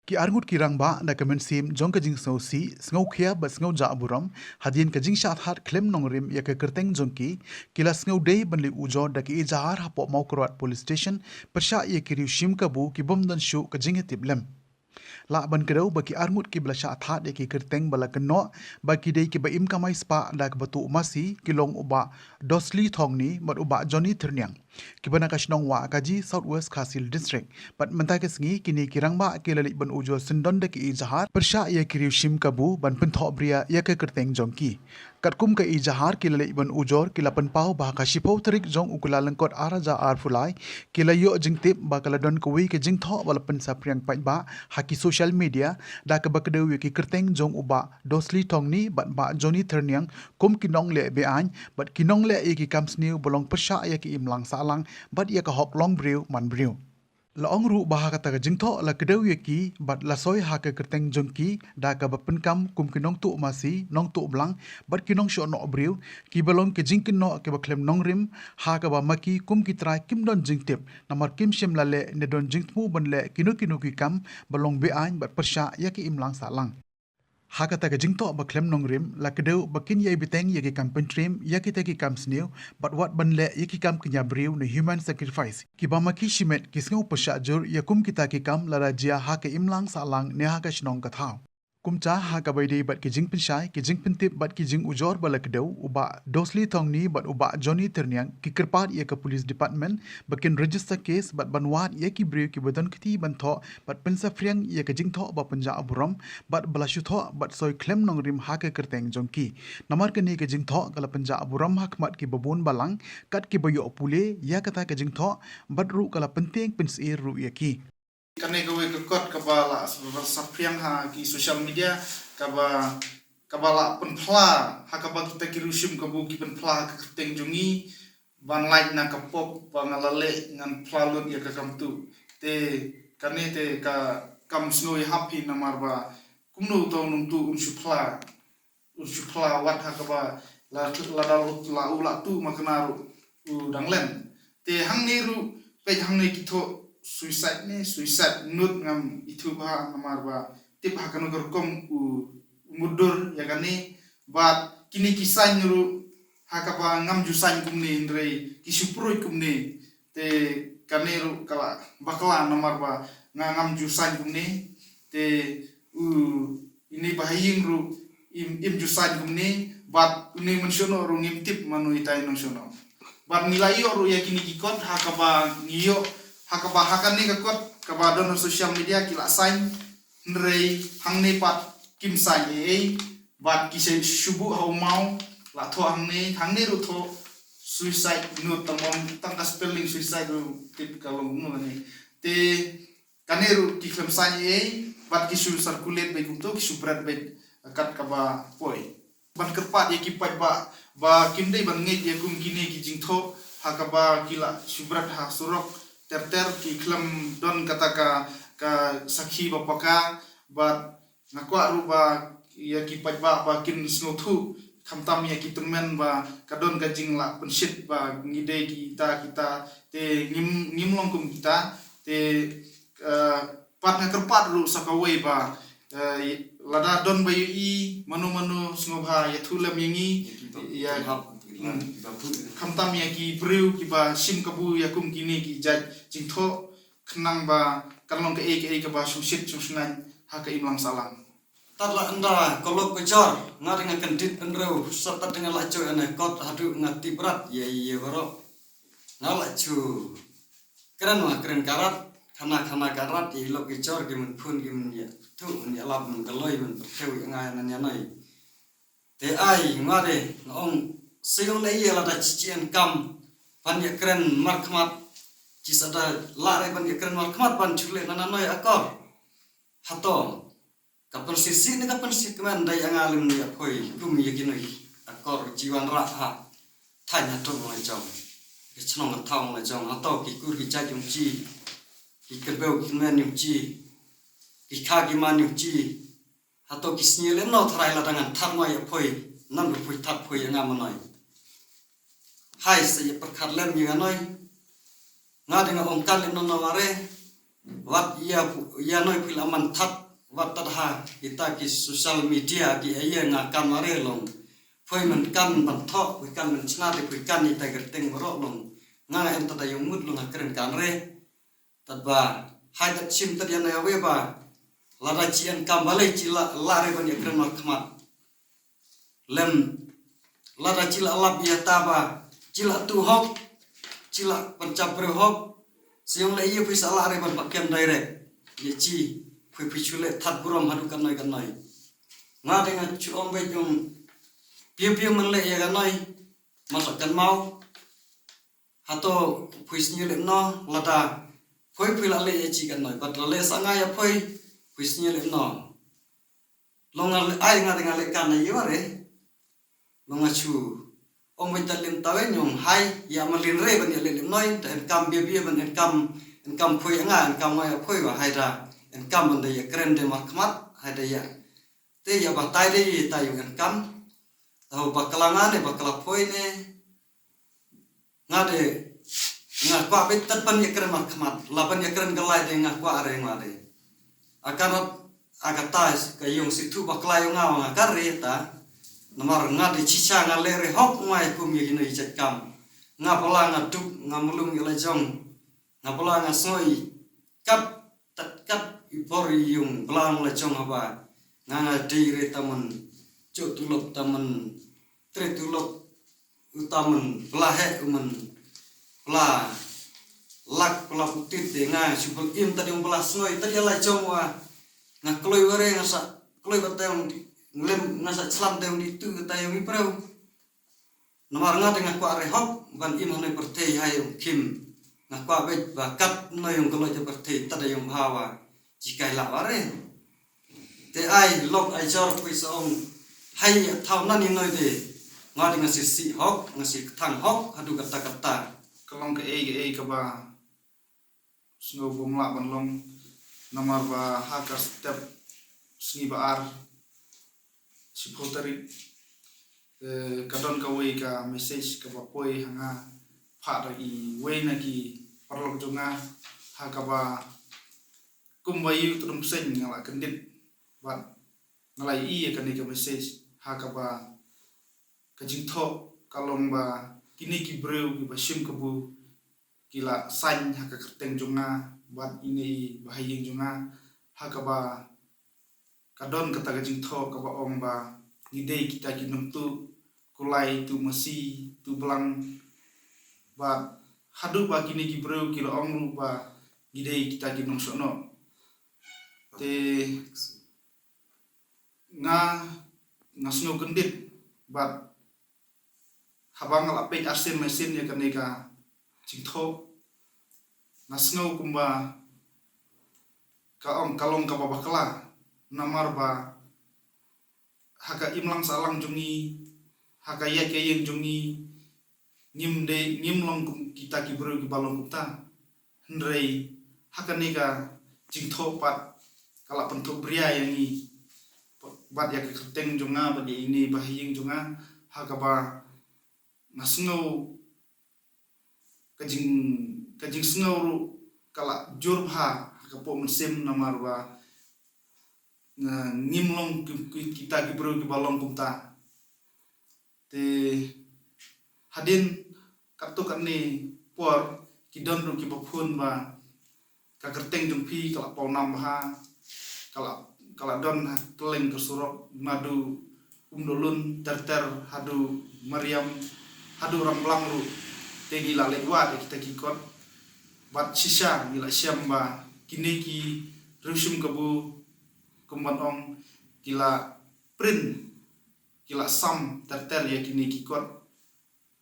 Ki arngut ki rang ba na kamen sim jong ka jing snow si snow khia ba snow ja buram hadien ka jing shat hat klem nong rim ya ka kerteng jong ki kila snow day banli ujo da ki jahar ha po mau krawat police station persha ye ki riu shim ka bu ki bom dan shu ka jing tiblem la ban kedau baki arngut ki bla shat hat ye ki kerteng bala keno baki dei ki ba im kamai spa da ka batu masi kilong uba dosli thong ni mat uba Johnny Thirnyang kibana kashnong wa kaji Southwest Kasil District pat mentai ke sengi kini kirangba ke lalik ban ujo sendon de ki jahar persha ye kiriu shim kabu ban pentho bria ye ke kerteng jongki katkum ke jahar ki lalik ban ujor ki lapan pau bah ka shipau tarik jong ukula lengkot araja ar fulai ki layo jingtip ba kala don kuwi ke jingtho wala pen sapriang pai ba haki social media da ka bakdew ye ki kerteng jong uba dosli tongni ban ba Johnny Thirnyang kum kinong le be an bat kinong le ye ki kamsniu bolong persha ye ki imlang sa lang bat ia ka hok long brew man brew la ong ru bah kata ka jingtho la kedeu ye ki bat la soi ha ka kerteng jongki da ka bapen kam kum kinong tu masi nong tu blang bat kinong sho no brew ki balong ke jingkin no ke ba klem nong rim ha ka ba maki kum ki trai kim don jingtip namar kim shem la le ne don jingtmu ban le kinu kinu ki kam balong be an bat persha ye ki imlang sa lang Hakata ka jingto ba klem nong rim la kedeu bakin ye biteng ye ki kam pentrim ya ki te ki kam snew but what ban le ye ki kam kinya brew ne human sacrifice ki ba maki shimet ki sngo pasha jur ya kum kita ki kam la rajia ha ke imlang sa lang ne ha ka shnong ka thau kumcha ha ka bai dei bat ki jing pinshai ki jing pintip bat ki jing ujor bala kedeu uba dosli thong ni bat uba Johnny Ternyang ki kerpat ye ka police department bakin register case bat banwat ye ki brew ki badan kiti ban tho bat pensa friang ye ka jing tho ba panja aburam bat balashu tho bat soi klem nong rim ha ka kerteng jongki namar ke ni ka jing tho kala panja aburam hakmat ki babun balang kat ki bayo pule ya kata ka jing tho bat ru kala penting pensir ru ye ki Kami gawe kekot kabala sapriang ha ki social media kabala penpla ha kaba kita kirusim kabu ki penpla ke keteng jungi ban like na kapop bangalale ngan plalut ya kakam tu te kane te ka kam snoi happy na marba kumno to nung tu unsupla wat ha kaba la dalut la ula tu maknaru u danglen te hang niru pe hang ni kito suicide nut ngam itu bah namar ba tip hakanu gerkom mudur ya kani bat kini kisah nyuru hakapa ngam jusan kumni ndrei kisupro kumni te kaneru kala bakla namar ba ngam jusan kumni te ini bahaying ru im jusan kumni bat uni mensiono ru ngimtip manu itai nosiono bat nilai ru ya kini kikot hakapa ngiyo hakaba hakan ni kakot kabadon social media kila sign nrei hangni pat kim sai e bat kise shubu hau mau la tho hangni ru tho suicide no tamam tangka spelling suicide ru tip kalong no ni te kaneru ki klem sai e bat kisu circulate be gumto kisu brand be kat kaba poi ban kerpat ye kipat ba kimdei ban nget ye kum kini ki jingtho hakaba kila subrat ha surok ter ki klem don kata ka sakhi bapaka bat nakwa ruba ya ki pajba ba kin snothu khamtam ya ki tumen ba kadon ka jingla pensit ba ngide kita te ngim longkum kita te pat na kerpat ru sakawai ba lada don bayu i manu snobha ya thulam yangi ya khamtam ya ki brew ki ba sim kabu ya kum kini ki jaj jingtho khnang ba kalong ke ka ba susit susnan ha ka imlang salang tatla anda kolok pejor ngari nga kendit enreu serta dengan lacu ane kot hadu ngati berat ye baro ngalacu keren karat kana karat di lok pejor gimen pun gimen ya tu ni alam galoi men perteu ngai nanya nai te ai ngare ngong Sehingga ia lada cician kam pan ya keren markmat cisada lare pan ya keren markmat pan chule nananoi akor hato kapan sisi ni kapan sisi keman dai angalim ni apoi kumi yakinoi akor jiwan raha tanya tu mulai jom kecnong atau mulai jom atau kikur kijaj umci kikerbeu kimen umci kikagi man umci atau kisnyelen no trai ladangan tarmai apoi nan berpui tapoi angamanoi hai saya perkadlem juga noi nga dengan ongkal ino nomare wat ia noi filaman that wat tadha kita ki social media ki ia nga kamare long phoi man kan ban tho phoi kan man chna de phoi kan ni ta gerteng ro long nga en ta yung mut long kren kan re tadba hai dat sim ta dia na we ba lada chian kam balai chila la re ban kren ma khmat lem lada chila la bia ta ba chila tu hok chila pancap pre hok siang lai ye phoi sala re ban pakem direct ye chi phoi chule that buram hadu kan noi nga dengan chu om be jong piu man le ya kan noi masak kan mau hato phoi sni le no lada phoi la le ye chi kan noi pat la le sanga ya phoi sni le no longa ai nga dengan le kan ye re longa chu ông bây ta lên tới nhung hay ya mà lên re bên này lên nói để cầm bia bên này cầm phơi ngà cầm ngay phơi vào hay ra cầm bên đây keren để mặc mắt hay đây ya thế ya bắt tay đây tay yung cầm tàu bạc kalangan này bạc kalap phơi này ngà để ngà qua bên tất bên ya keren mặc mắt là bên ya keren galai để ngà qua are ngà để akan agatas cái yung situ bạc lai yung ngà ngà re ta namar nga de chicha nga lere hop mai kum ye ni chakam nga pala nga tuk nga mulung ye jong nga pala nga soi kap tat kap ipori yung plang la jong haba nga de re taman chu tulok taman tre tulok utaman pla he uman pla lak pla putit de nga subul im tadi um pla soi tadi la jong wa nga kloi ware nga sa kloi batang lem ngasa slam de di tu tayo mi pro namar nga dengan kwa re hop ban im ne pertei hai kim nga kwa be ba kat no yung kalo je pertei tada yung hawa jikai la ware te ai lok ai jor pi som hai thau nan ni noi de nga dengan si hok nga si thang hok hadu kata kalong ke ai ka ba snow bumla ban long namar ba haka step sni ba ar si potari kadon ka we ka message ka ba poi hanga pha ra I we na ki parlok jonga ha ka ba kum wa yu tum sen ngala kendit ba ngalai I ka ni ka message ha ka ba ka jing tho kalong ba kini ki breu ki ba shim ka bu kila san ha ka kerteng jonga ba ini bahayeng jonga ha ka ba kadon kata gajing tho ka ba om ba ngidei kita kinum tu kulai tu masi tu belang ba hadu ba kini ki bro kilo om lu ba ngidei kita kinum sono te nga snow kendit ba habang la pe asen mesin ya kaneka jing tho nga snow kumba ka om kalong ka ba bakla namar ba haka imlang salang jungi haka ya kayeng jungi ngim long kita ki bro ki balong kita hendrei haka nega jingtho pat kala pentuk bria yang ni bat ya keteng junga ba ini bahiyeng junga haka ba nasngo kajing snow kala jurha haka po musim namar ba ngimlong kita ki bro ki balong kumta te hadin kartu kan ni por ki don ru ki bopun ba ka kerteng jumpi kala pau nam ha kala don teleng ke surok madu umdulun terter hadu Maryam hadu ramblang ru te gila lewa kita ki kot bat sisa gila syamba kini ki rusum kabu kumban ong kila print kila sam terter ya kini kikot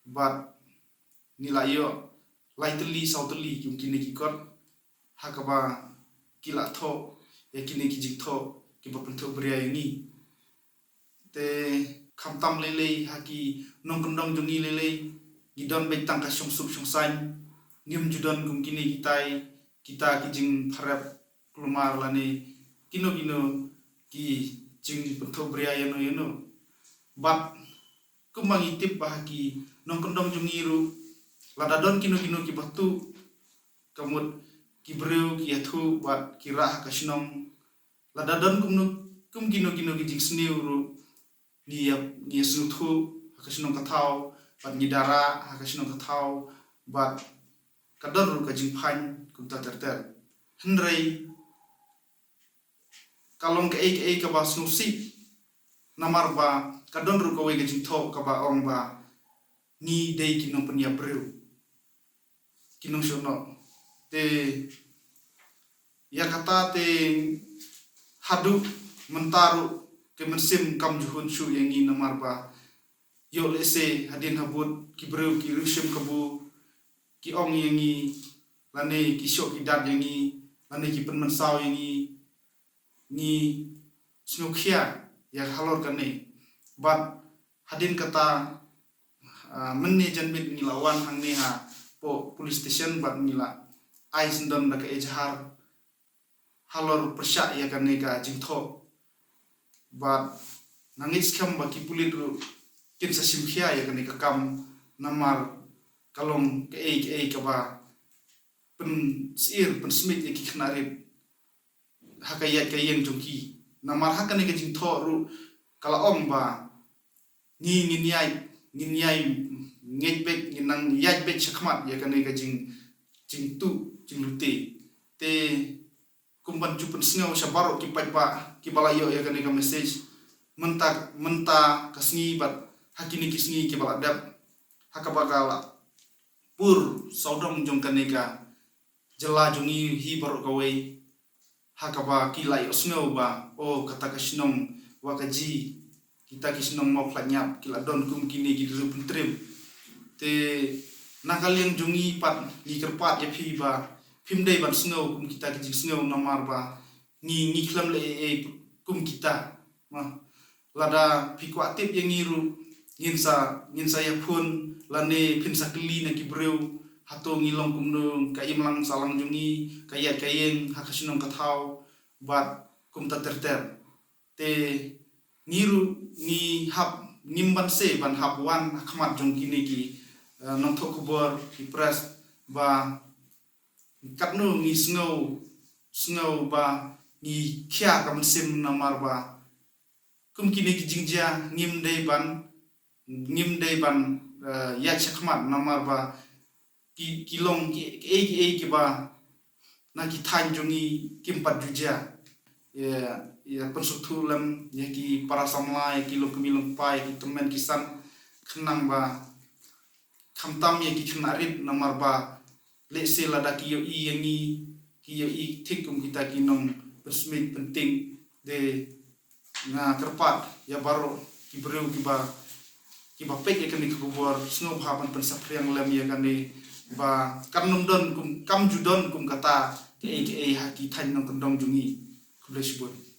bat nila yo lightly southly yung kini kikot hakaba kila tho ya kini kijik tho kiba pentu bria ini te khamtam lele haki nong kendong jungi lele gidon betang ka sung san ngim judon kum kini kita kijing harap kelumar lani kino ki jing pentu bria yano bat kumang itip bahaki nong kendong jungiru ladadon kino ki batu kamut ki breu ki athu bat ki rah ka shnong la dadon kum gino ki jing sniu ru ni snu thu ka shnong ka thau bat ni dara ka shnong ka thau bat kadon ru ka jing phan kum ta ter hendrei kalong ke ka ba snu si namar ba kadon ru ka we ka jing tho ka ba ong ba ni dei kinong penia breu kinong shono te ya kata te hadu mentaru ke mensim kam juhun shu yang ni namar ba yo lese hadin habut ki breu ki rushim kabu ki ong yang ni lane ki shok ki dat yang ni lane ki pen mensau yang ni snukhia ya halor kane bat hadin kata menni janmit ni lawan hang ni ha po police station bat ni la ai sendon da ke ejhar halor persya ya kane ka jingtho bat nangis kam ba ki pulit ru kin sa simkhia ya kane ka kam namar kalong ke ka ba pen sir pen smith ya ki khnarip hakayat kayeng jongki namar hakane ka jingtho ru kala ong ba ni nginyai ngejbek nginang yajbek chakmat ya kane ka jing lute te kumban jupen sngaw shabaro ki pajba ki balayo ya kane ka message menta kasngi bat hakini kisngi ki baladap hakabagala pur saudong jong kane ka jela jongi hi baro kawe hakaba ki lai sngaw ba o kata kasnong wakaji kita kisnong mau klanyap kila don kum kini ki ru pentrim te nakaliang jungi pat ni kerpat ya phi ba phimdei ban snow kum kita ki snow namar ba ni khlam le kum kita ma lada phi kwa tip yang ngiru nginsa ya phun lane phinsa kli na ki breu hato ngilong kum nung kayim lang salang jungi kayat kayeng hakasnong kathau bat kum ta terter te niru ni hap nimban se ban hap wan akhmat jong kini ki nong thok khobor ki press ba katnu ni snow ba ni khia kam sim namar ba kum kini ki jingja ngim dei ban ya chakhmat namar ba ki long ki ba na ki than jongi kimpat juja ya pensuktu lam ya ki para samla ya ki lokmilong pa ya ki temen kisan khenang ba khamtam ya ki khenarit namar ba lese lada ki yo i thikum kita ki nong persmit penting de na terpat ya baro ki breu ki ba pek ya kan ki kubor snow hapan pensapriang lam ya kan ba kam don kum kam judon kum kata ke ha ki than nong kendong jungi kublesbon